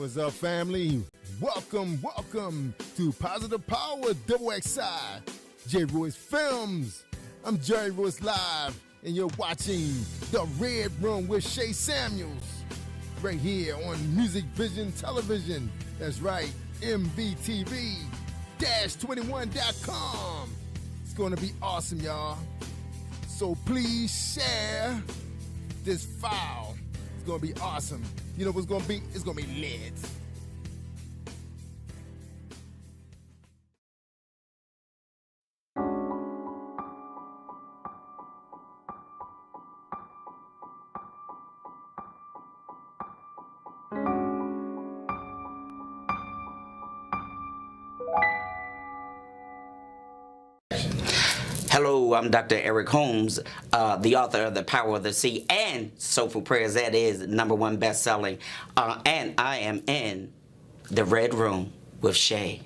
What's up, family? Welcome to Positive Power Double XI, J. Royce Films. I'm Jerry Royce Live, and you're watching The Red Room with Shay Samuels, right here on Music Vision Television. That's right, MVTV-21.com. It's going to be awesome, y'all. So please share this file. It's going to be awesome. You know what's going to be? It's going to be lit. Hello, I'm Dr. Eric Holmes, the author of The Power of the Sea and Soulful Prayers. That is #1 best-selling. And I am in The Red Room with Shay.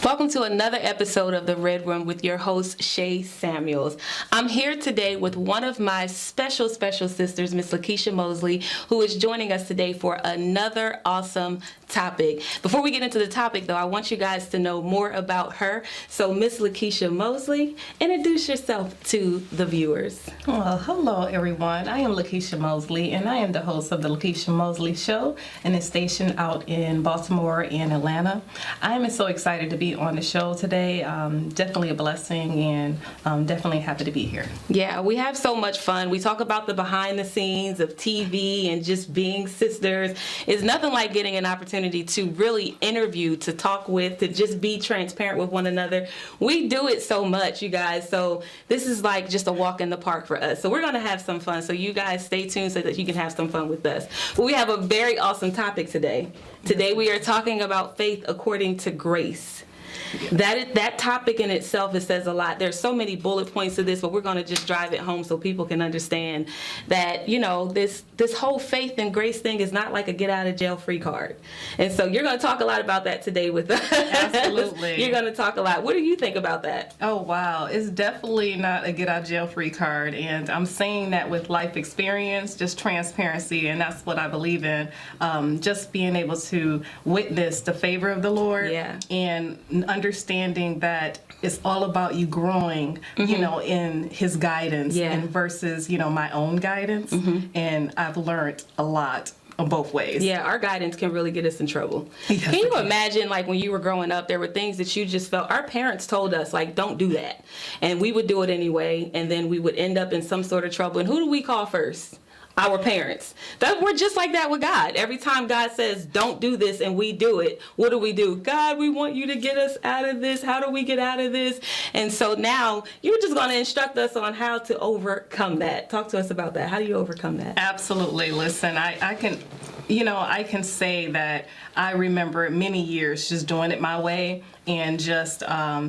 Welcome to another episode of The Red Room with your host, Shay Samuels. I'm here today with one of my special sisters, Miss Lekeisha Mosley, who is joining us today for another awesome topic. Before we get into the topic, though, I want you guys to know more about her. So, Miss Lekeisha Mosley, introduce yourself to the viewers. Well, hello, everyone. I am Lekeisha Mosley, and I am the host of the Lekeisha Mosley Show, and it's stationed out in Baltimore and Atlanta. I am so excited to be on the show today. Definitely a blessing, and definitely happy to be here. Yeah, we have so much fun. We talk about the behind the scenes of TV and just being sisters. It's nothing like getting an opportunity to really interview, to talk with, to just be transparent with one another. We do it so much, you guys. So this is like just a walk in the park for us. So we're going to have some fun. So you guys stay tuned so that you can have some fun with us. But we have a very awesome topic today. Today we are talking about faith according to grace. That topic in itself, it says a lot. There's so many bullet points to this, but we're going to just drive it home so people can understand that, you know, this whole faith and grace thing is not like a get out of jail free card. And so you're going to talk a lot about that today with us. Absolutely. You're going to talk a lot. What do you think about that? Oh, wow. It's definitely not a get out of jail free card. And I'm saying that with life experience, just transparency. And that's what I believe in. Just being able to witness the favor of the Lord. Yeah. And understanding that it's all about you growing, you know, in His guidance and versus, you know, my own guidance. And I've learned a lot on both ways. Yeah, our guidance can really get us in trouble. Yes, can you imagine, like, when you were growing up, there were things that you just felt, our parents told us, like, don't do that. And we would do it anyway, and then we would end up in some sort of trouble. And who do we call first? Our parents. We're just like that with God. Every time God says, don't do this, and we do it, what do? God, we want you to get us out of this. How do we get out of this? And so now you're just going to instruct us on how to overcome that. Talk to us about that. How do you overcome that? Absolutely. Listen, I can say that I remember many years just doing it my way and just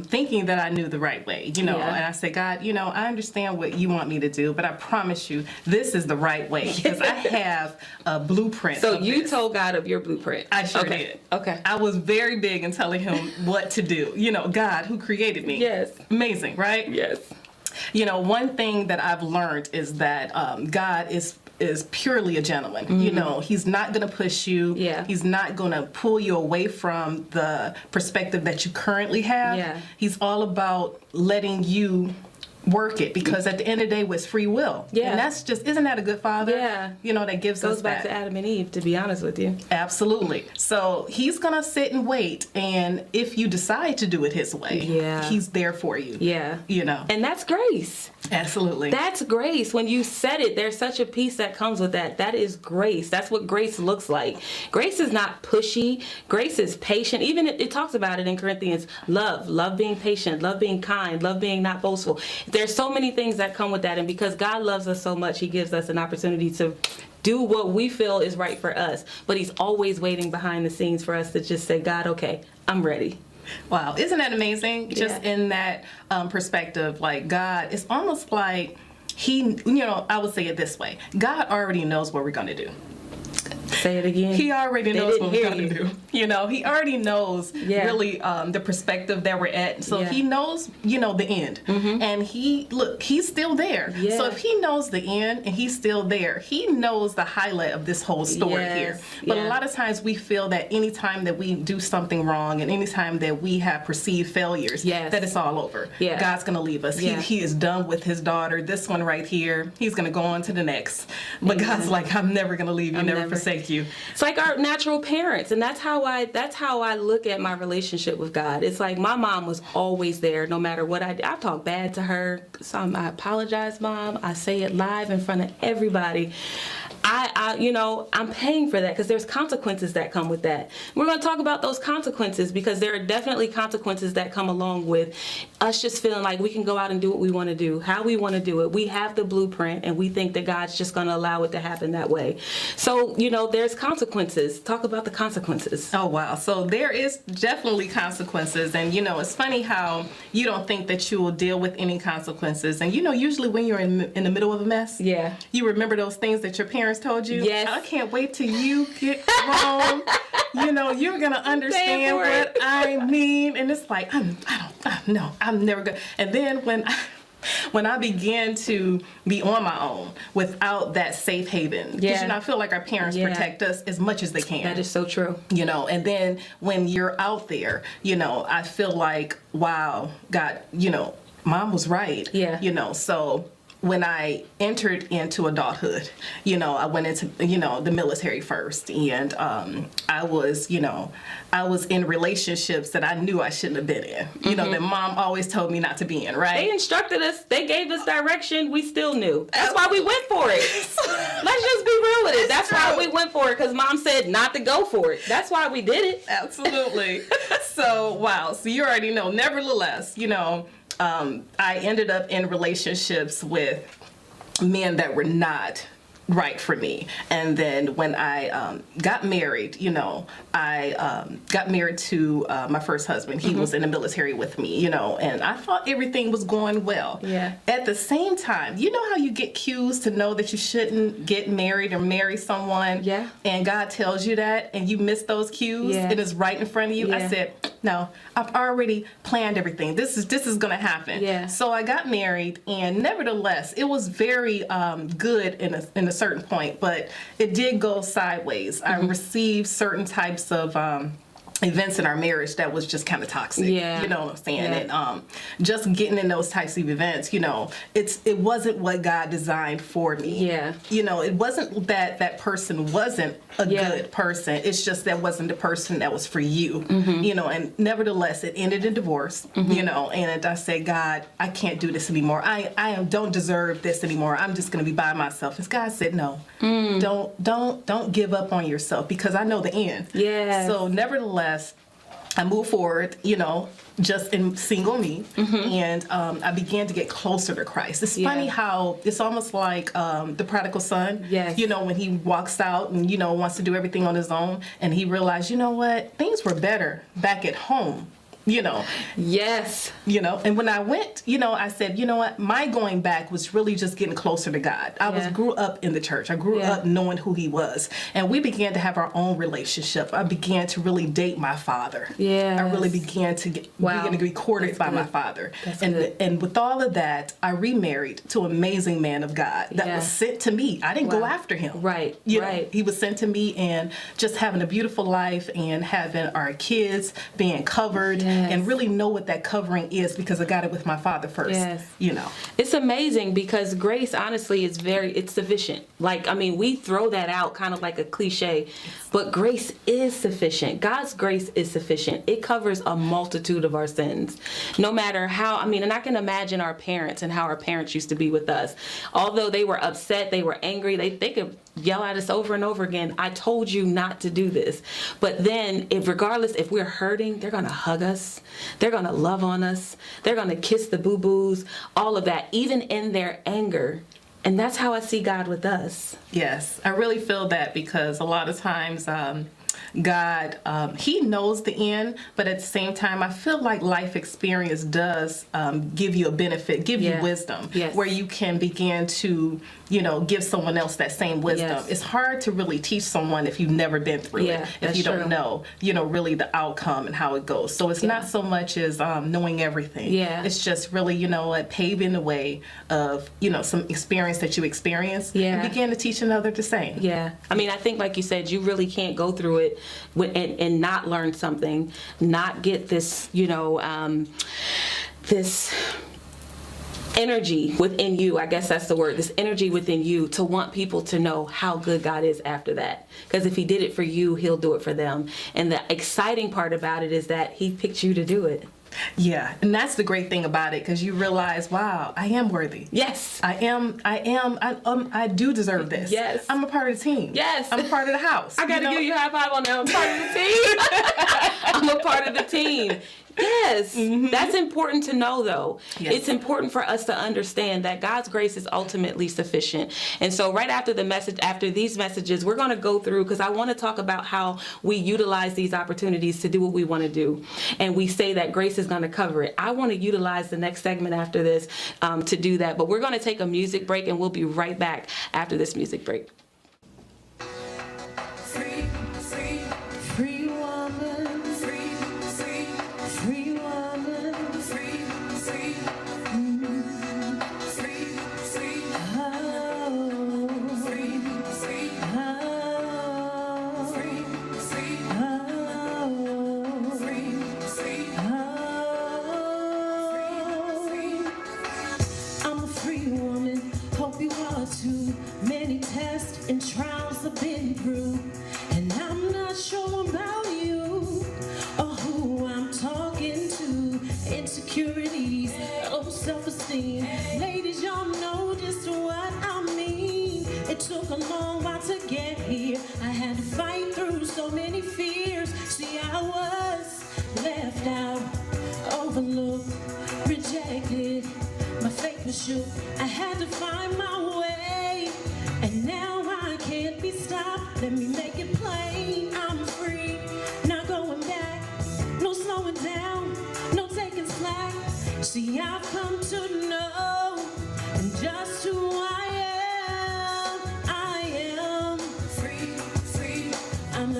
thinking that I knew the right way, you know. And I said, God, you know, I understand what you want me to do, but I promise you this is the right way because I have a blueprint. So you told God of your blueprint. I sure did. Okay. I was very big in telling Him what to do. You know, God, who created me. Yes. Amazing, right? Yes. You know, one thing that I've learned is that God is purely a gentleman. You know, He's not going to push you. Yeah. He's not going to pull you away from the perspective that you currently have. Yeah. He's all about letting you work it because at the end of the day, it's free will. Yeah. And that's just, isn't that a good father? Yeah. You know, that gives Goes us back that. to Adam and Eve, to be honest with you. Absolutely. So He's going to sit and wait. And if you decide to do it His way, He's there for you. Yeah. You know. And that's grace. Absolutely. That's grace. When you said it, there's such a peace that comes with that. That is grace. That's what grace looks like. Grace is not pushy. Grace is patient. Even it talks about it in Corinthians. Love being patient, love being kind, love being not boastful. There's so many things that come with that. And because God loves us so much, He gives us an opportunity to do what we feel is right for us. But He's always waiting behind the scenes for us to just say, God, okay, I'm ready. Wow, isn't that amazing? Just in that perspective, like God, it's almost like He, you know, I would say it this way. God already knows what we're going to do. Say it again. He already They knows didn't what we're hear going to you. do. You know, he already knows really the perspective that we're at. So Yeah. he knows, you know, the end. And he's still there. Yeah. So if he knows the end and he's still there, he knows the highlight of this whole story Yes. here. But Yeah. a lot of times we feel that anytime that we do something wrong and anytime that we have perceived failures, Yes. that it's all over. Yeah. God's going to leave us. Yeah. He is done with his daughter. This one right here, he's going to go on to the next. But God's like, I'm never going to leave you, never forsake you. It's like our natural parents, and that's how I look at my relationship with God. It's like my mom was always there, no matter what I did. I talk bad to her. So I apologize, Mom. I say it live in front of everybody. I'm paying for that because there's consequences that come with that. We're going to talk about those consequences because there are definitely consequences that come along with us just feeling like we can go out and do what we want to do, how we want to do it. We have the blueprint and we think that God's just going to allow it to happen that way. So, there's consequences. Talk about the consequences. Oh, wow. So there is definitely consequences. And, it's funny how you don't think that you will deal with any consequences. And, usually when you're in the middle of a mess, Yeah. you remember those things that your parents told you. Yes. I can't wait till you get grown. You're going to understand for what it. I mean. And it's like, I'm never going to. And then when I began to be on my own without that safe haven, because Yeah. I feel like our parents Yeah. protect us as much as they can. That is so true. And then when you're out there, I feel like, wow, God, Mom was right. Yeah. So when I entered into adulthood, I went into, the military first, and I was in relationships that I knew I shouldn't have been in, that Mom always told me not to be in, right? They instructed us. They gave us direction. We still knew. That's why we went for it. Let's just be real with it. That's why we went for it, because Mom said not to go for it. That's why we did it. Absolutely. So, wow. So you already know. Nevertheless, I ended up in relationships with men that were not right for me. And then when I got married, I got married to my first husband. He was in the military with me, and I thought everything was going well. Yeah. At the same time, you know how you get cues to know that you shouldn't get married or marry someone? Yeah. And God tells you that, and you miss those cues, Yeah. and it's right in front of you. Yeah. I said, no, I've already planned everything. This is going to happen. Yeah. So I got married, and nevertheless, it was very good in a certain point, but it did go sideways. I received certain types of events in our marriage that was just kind of toxic. Yeah. You know what I'm saying? Yeah. And just getting in those types of events, it wasn't what God designed for me. Yeah. It wasn't that person wasn't a Yeah. good person. It's just that wasn't the person that was for you. And nevertheless, it ended in divorce. And I said, God, I can't do this anymore. I don't deserve this anymore. I'm just going to be by myself. And God said, no, don't give up on yourself, because I know the end. Yes. So nevertheless, I moved forward, just in single me, and I began to get closer to Christ. It's funny how it's almost like the prodigal son. Yes. When he walks out and, wants to do everything on his own, and he realized, things were better back at home. Yes. And when I went, I said, what, my going back was really just getting closer to God. I grew up in the church. I grew up knowing who he was. And we began to have our own relationship. I began to really date my father. Yes. I really began to begin to be courted That's by good. my father. That's and good. and with all of that, I remarried to an amazing man of God that Yeah. was sent to me. I didn't go Wow. after him. Right, You right. know, he was sent to me, and just having a beautiful life and having our kids being covered Yes. and really know what that covering is, because I got it with my father first. Yes. It's amazing because grace, honestly, it's sufficient. We throw that out kind of like a cliche, but grace is sufficient. God's grace is sufficient. It covers a multitude of our sins. No matter how, and I can imagine our parents and how our parents used to be with us. Although they were upset, they were angry, they could yell at us over and over again, I told you not to do this. But then, regardless if we're hurting, they're going to hug us. They're going to love on us. They're going to kiss the boo-boos, all of that, even in their anger. And that's how I see God with us. Yes, I really feel that, because a lot of times, God, He knows the end, but at the same time, I feel like life experience does give you a benefit, give you wisdom, where you can begin to, give someone else that same wisdom. Yes. It's hard to really teach someone if you've never been through it, if you don't know, really the outcome and how it goes. So it's not so much as knowing everything. Yeah. It's just really, paving the way of, some experience that you experience and begin to teach another the same. Yeah. I mean, I think, like you said, you really can't go through it and not learn something, not get this, this energy within you. I guess that's the word, this energy within you to want people to know how good God is after that. Because if He did it for you, He'll do it for them. And the exciting part about it is that He picked you to do it. Yeah, and that's the great thing about it, because you realize, wow, I am worthy. Yes. I do deserve this. Yes. I'm a part of the team. Yes. I'm a part of the house. I gotta give you a high five on that. I'm part of the team. I'm a part of the team. Yes. Mm-hmm. That's important to know, though. Yes. It's important for us to understand that God's grace is ultimately sufficient. And so right after these messages, we're going to go through, because I want to talk about how we utilize these opportunities to do what we want to do. And we say that grace is going to cover it. I want to utilize the next segment after this to do that. But we're going to take a music break, and we'll be right back after this music break. And trials I've been through, and I'm not sure about you or who I'm talking to. Insecurities, low self-esteem. Ladies, y'all know just what I mean. It took a long while to get here. I had to fight through so many fears. See, I was left out, overlooked, rejected. My faith was shook. I had to find my way, and now I can't be stopped. Let me make it plain. I'm free, not going back. No slowing down, no taking slack. See, I've come to know just who I am. I am free, free. I'm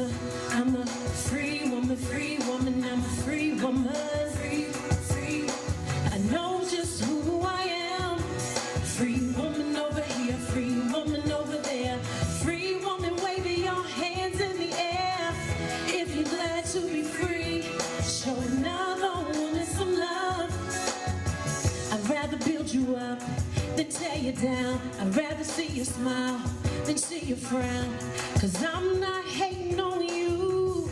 a free woman, free woman. I'm a free woman, free, free. I know just who I am. Free woman over here, free woman over there. Free woman, wave your hands in the air. If you're glad to be free, show another woman some love. I'd rather build you up than tear you down. I'd rather see you smile than see you frown. 'Cause I'm not hating on you.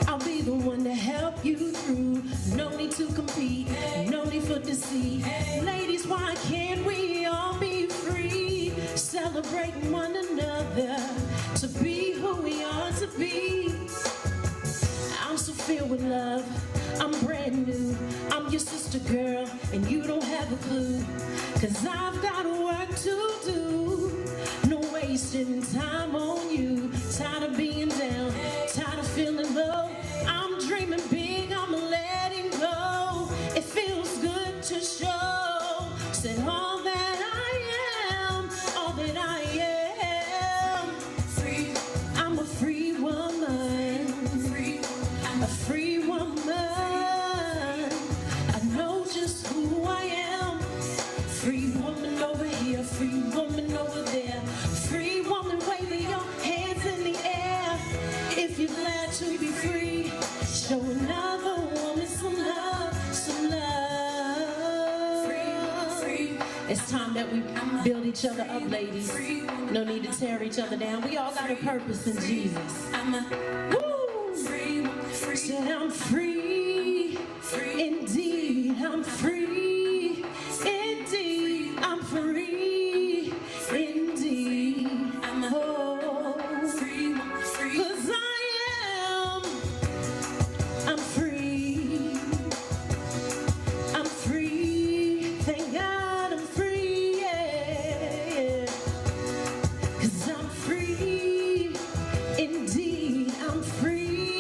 I'll be the one to help you through. No need to compete, no need for deceit. Ladies, why can't we all be free? Celebrating one another to be who we are to be. I'm so filled with love, I'm brand new. I'm your sister girl, and you don't have a clue. 'Cause I've got work to do. No wasting time on you. Tired of being down, tired of feeling low. I'm dreaming big, I'm letting go. It feels good to show. Said all that I am, all that I am. Free, I'm a free woman. Free, I'm a free woman. I know just who I am. Free woman over here, free woman over there. Free woman, wave your hands in the air. If you're glad to be free, show another woman some love, some love. Free, free. It's time that we build each other up, ladies. No need to tear each other down. We all got a purpose in Jesus. Woo! Said I'm free, indeed, I'm free, indeed, I'm free, indeed, I'm free, 'cause I'm free, I'm free, thank God I'm free, yeah. 'Cause I'm free, indeed, I'm free.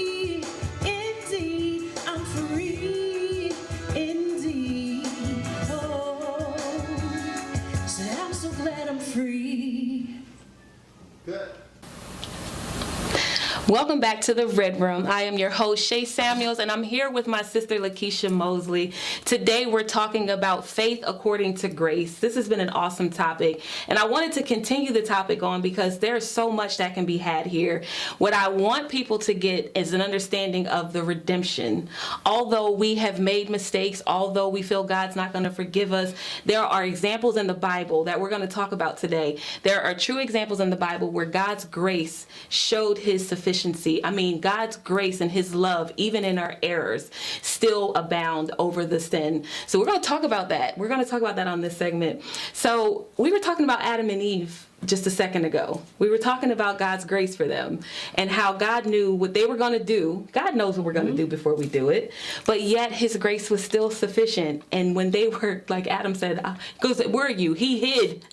Welcome back to the Red Room. I am your host, Shay Samuels, and I'm here with my sister, Lekeisha Mosley. Today, we're talking about faith according to grace. This has been an awesome topic, and I wanted to continue the topic on because there's so much that can be had here. What I want people to get is an understanding of the redemption. Although we have made mistakes, although we feel God's not going to forgive us, there are examples in the Bible that we're going to talk about today. There are true examples in the Bible where God's grace showed his sufficiency. I mean, God's grace and his love, even in our errors, still abound over the sin. So we're going to talk about that. We're going to talk about that on this segment. So we were talking about Adam and Eve just a second ago. We were talking about God's grace for them and how God knew what they were going to do. God knows what we're going to do before we do it. But yet his grace was still sufficient. And when they were, like Adam said, goes, where are you? He hid.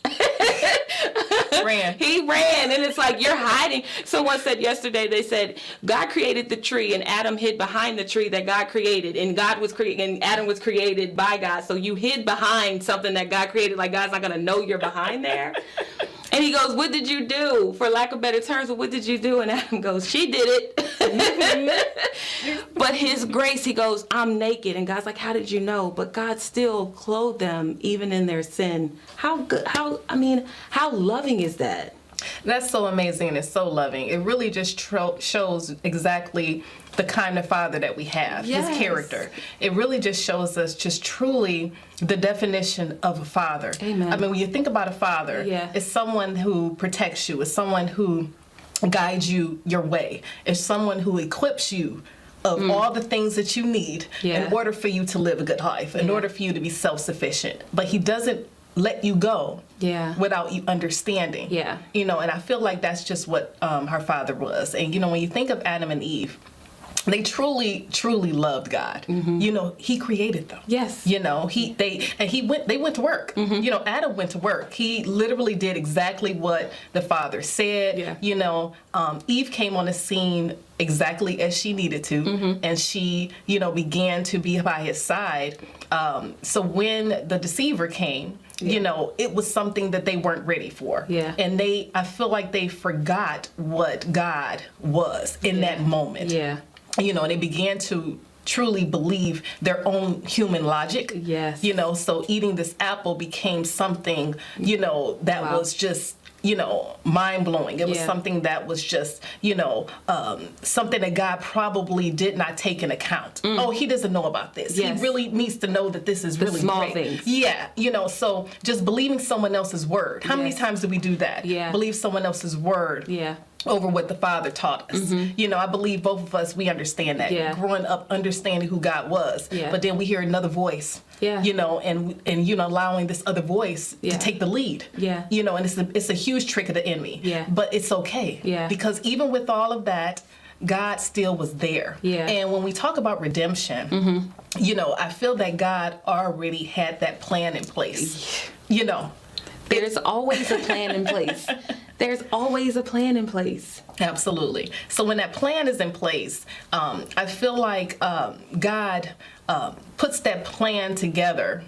He ran, and it's like, you're hiding. Someone said yesterday, they said God created the tree and Adam hid behind the tree that God created, and Adam was created by God. So you hid behind something that God created, like God's not going to know you're behind there. And he goes, what did you do? For lack of better terms, what did you do? And Adam goes, she did it. But his grace, he goes, I'm naked. And God's like, how did you know? But God still clothed them even in their sin. How loving is that? That's so amazing, and it's so loving. It really just shows exactly the kind of father that we have, yes. His character. It really just shows us just truly the definition of a father. Amen. I mean, when you think about a father, yeah. It's someone who protects you. It's someone who guides you your way. It's someone who equips you of all the things that you need in order for you to live a good life, in order for you to be self-sufficient. But he doesn't let you go without you understanding. You know, and I feel like that's just what her father was. And, you know, when you think of Adam and Eve, they truly, truly loved God. Mm-hmm. You know, he created them. Yes. You know, they went to work. Mm-hmm. You know, Adam went to work. He literally did exactly what the father said. Yeah. You know, Eve came on the scene exactly as she needed to, and she, you know, began to be by his side. So when the deceiver came, you know, it was something that they weren't ready for. Yeah. And I feel like they forgot what God was in that moment. Yeah. You know, and they began to truly believe their own human logic. Yes. You know, so eating this apple became something, you know, that was just, you know, mind-blowing. It was something that was just, you know, something that God probably did not take in account. Oh, he doesn't know about this. Yes. He really needs to know that this is really small great. Things. Yeah, you know, so just believing someone else's word. How many times do we do that? Yeah. Believe someone else's word. Yeah. Over what the Father taught us. You know, I believe both of us, we understand that. Yeah. Growing up, understanding who God was. Yeah. But then we hear another voice. Yeah. You know, and you know, allowing this other voice to take the lead. Yeah. You know, and it's a huge trick of the enemy. Yeah. But it's okay. Yeah. Because even with all of that, God still was there. Yeah. And when we talk about redemption, you know, I feel that God already had that plan in place. You know. There's always a plan in place. There's always a plan in place. Absolutely. So when that plan is in place, I feel like God puts that plan together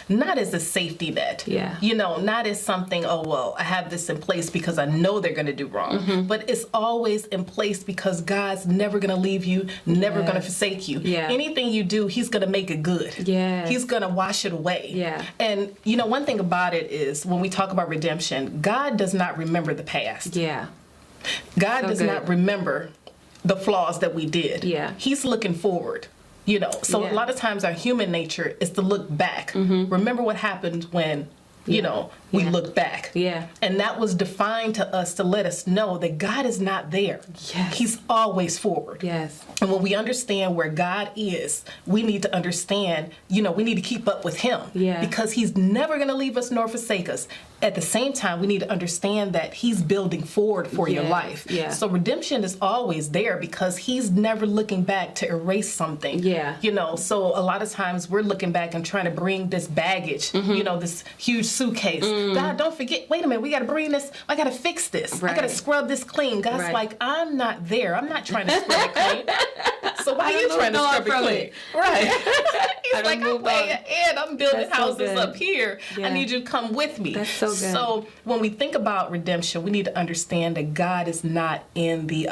not as a safety net. Yeah. You know, not as something, oh, well, I have this in place because I know they're going to do wrong. But it's always in place because God's never going to leave you, never going to forsake you. Yeah. Anything you do, he's going to make it good. Yeah. He's going to wash it away. Yeah. And, you know, one thing about it is when we talk about redemption, God does not remember the past. Yeah. God does not remember the flaws that we did. Yeah. He's looking forward. You know, so a lot of times our human nature is to look back. Remember what happened when, you know, we look back. Yeah. And that was defined to us to let us know that God is not there. Yes. He's always forward. Yes. And when we understand where God is, we need to understand, you know, we need to keep up with him. Yeah. Because he's never going to leave us nor forsake us. At the same time, we need to understand that he's building forward for your life. Yeah. So redemption is always there because he's never looking back to erase something. Yeah. You know, so a lot of times we're looking back and trying to bring this baggage, you know, this huge suitcase. God, don't forget, wait a minute, we got to bring this, I got to fix this. Right. I got to scrub this clean. God's like, I'm not there. I'm not trying to scrub it clean. So why are you trying to scrub it clean? Right. He's like, I'm way ahead. I'm building houses up here. I need you to come with me. That's so good. So when we think about redemption, we need to understand that God is not in the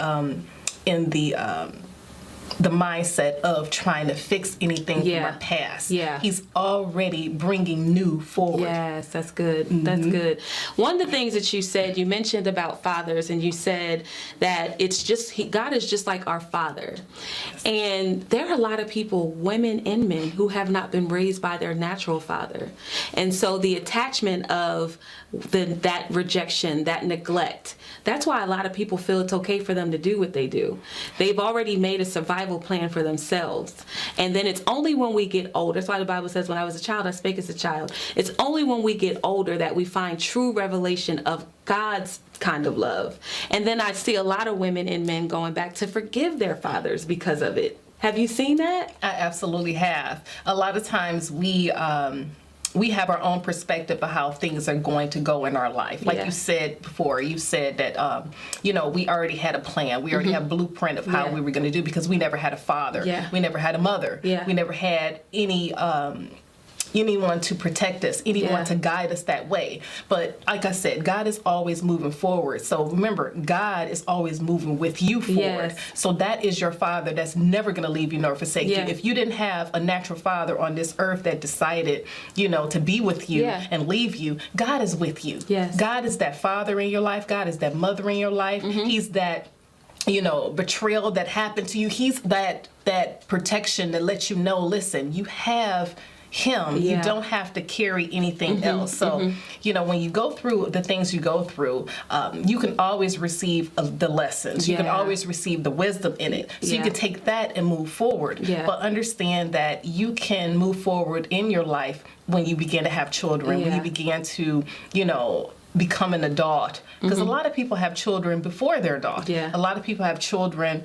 the mindset of trying to fix anything Yeah. from our past. Yeah. He's already bringing new forward. Yes, that's good. That's good. One of the things that you said, you mentioned about fathers, and you said that it's just God is just like our father. And there are a lot of people, women and men, who have not been raised by their natural father. And so the attachment of that rejection, that neglect, that's why a lot of people feel it's okay for them to do what they do. They've already made a survival plan for themselves. And then it's only when we get older, that's why the Bible says, when I was a child, I spake as a child. It's only when we get older that we find true revelation of God's kind of love. And then I see a lot of women and men going back to forgive their fathers because of it. Have you seen that? I absolutely have. A lot of times we have our own perspective of how things are going to go in our life. Like you said before, you said that, we already had a plan. We already have a blueprint of how we were going to do, because we never had a father. Yeah. We never had a mother. Yeah. We never had anyone to protect us, anyone to guide us that way. But like I said, God is always moving forward. So remember, God is always moving with you forward. Yes. So that is your father that's never going to leave you nor forsake you. If you didn't have a natural father on this earth that decided, to be with you and leave you, God is with you. Yes. God is that father in your life. God is that mother in your life. He's that betrayal that happened to you. He's that protection that lets you know, listen, you have him. You don't have to carry anything else. So, when you go through the things you go through, you can always receive the lessons. You can always receive the wisdom in it. So you can take that and move forward. But understand that you can move forward in your life when you begin to have children, when you begin to, become an adult, because a lot of people have children before they're adult. A lot of people have children,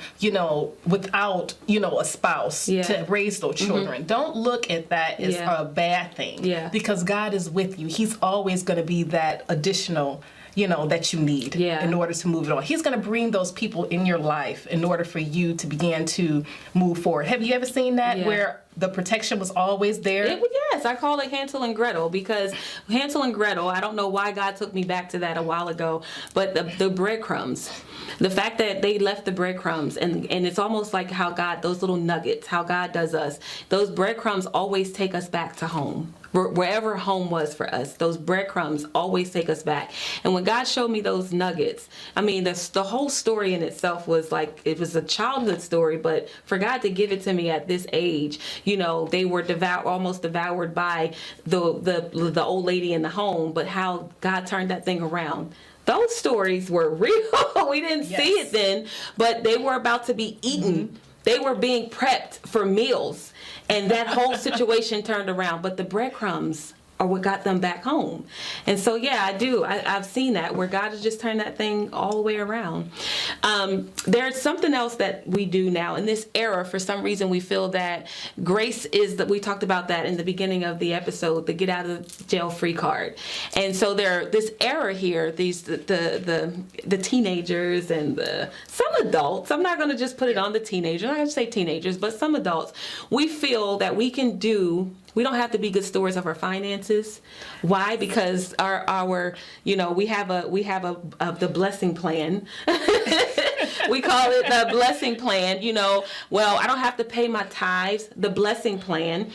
without, a spouse to raise those children. Don't look at that as a bad thing, because God is with you. He's always going to be that additional that you need in order to move it on. He's going to bring those people in your life in order for you to begin to move forward. Have you ever seen that where the protection was always there? Yes, I call it Hansel and Gretel, because Hansel and Gretel, I don't know why God took me back to that a while ago, but the breadcrumbs, the fact that they left the breadcrumbs, and it's almost like how God, those little nuggets, how God does us, those breadcrumbs always take us back to home. Wherever home was for us, those breadcrumbs always take us back. And when God showed me those nuggets, I mean, the whole story in itself was like, it was a childhood story, but for God to give it to me at this age, they were almost devoured by the old lady in the home, but how God turned that thing around. Those stories were real. We didn't see it then, but they were about to be eaten. They were being prepped for meals. And that whole situation turned around. But the breadcrumbs are what got them back home. And so, I do. I've seen that, where God has just turned that thing all the way around. There's something else that we do now in this era. For some reason, we feel that grace is that we talked about that in the beginning of the episode, the get out of jail free card. And so this era here, the teenagers and some adults, I'm not going to just put it on the teenagers, I'm not going to say teenagers, but some adults, we feel that we don't have to be good stewards of our finances. Why? Because our we have the blessing plan. We call it the blessing plan. Well, I don't have to pay my tithes. The blessing plan.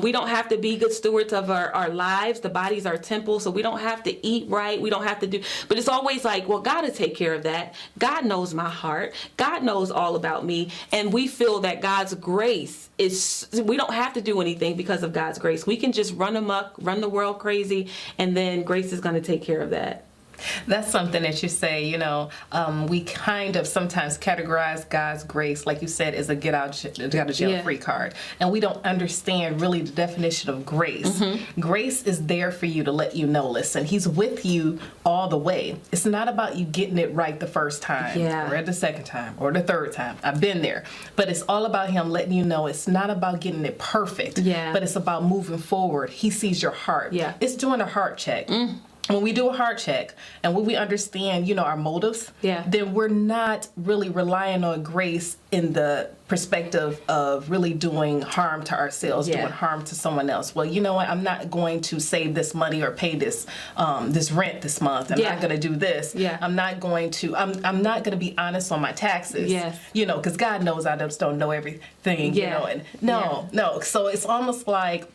We don't have to be good stewards of our lives. The body's our temple, so we don't have to eat right. We don't have to do. But it's always like, well, God will take care of that. God knows my heart. God knows all about me, and we feel that God's grace is. We don't have to do anything because of God's grace. We can just run amok, run the world crazy, and then grace is going to take care of that. That's something that you say, we kind of sometimes categorize God's grace, like you said, as a get out of jail free card. And we don't understand really the definition of grace. Grace is there for you to let you know, listen, he's with you all the way. It's not about you getting it right the first time or the second time or the third time. I've been there. But it's all about him letting you know it's not about getting it perfect, but it's about moving forward. He sees your heart. It's doing a heart check. when we do a heart check and when we understand, our motives, then we're not really relying on grace in the perspective of really doing harm to ourselves, doing harm to someone else. Well, you know what? I'm not going to save this money or pay this this rent this month. I'm not going to do this. I'm not going to. I'm not going to be honest on my taxes. Because God knows I just don't know everything. And no. So it's almost like,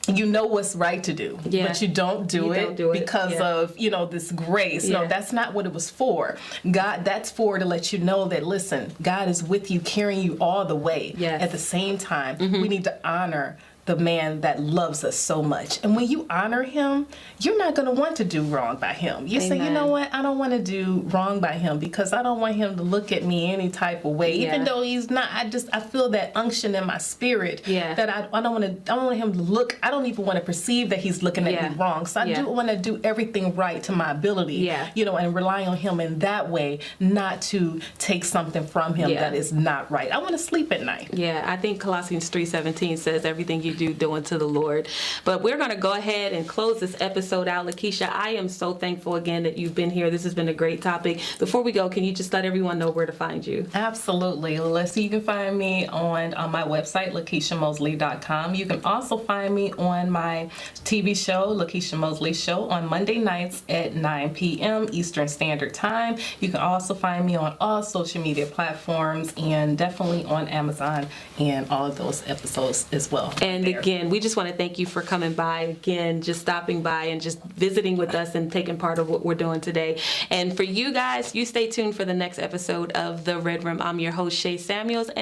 you know what's right to do, but you don't do it because of, this grace. No, that's not what it was for. God, that's for to let you know that, listen, God is with you, carrying you all the way. At the same time, we need to honor the man that loves us so much. And when you honor him, you're not going to want to do wrong by him. You say, you know what? I don't want to do wrong by him because I don't want him to look at me any type of way, even though he's not. I feel that unction in my spirit that I don't want him to look. I don't even want to perceive that he's looking at me wrong. So I do want to do everything right to my ability, and rely on him in that way, not to take something from him that is not right. I want to sleep at night. I think Colossians 3:17 says everything you do unto the Lord. But we're going to go ahead and close this episode out. Lekeisha, I am so thankful again that you've been here. This has been a great topic. Before we go, can you just let everyone know where to find you? Absolutely. You can find me on my website, LekeishaMosley.com. You can also find me on my TV show, Lekeisha Mosley Show, on Monday nights at 9 p.m. Eastern Standard Time. You can also find me on all social media platforms and definitely on Amazon and all of those episodes as well. And again, we just want to thank you for coming by, again, just stopping by and just visiting with us and taking part of what we're doing today. And for you guys, you stay tuned for the next episode of The Red Room. I'm your host, Shay Samuels, and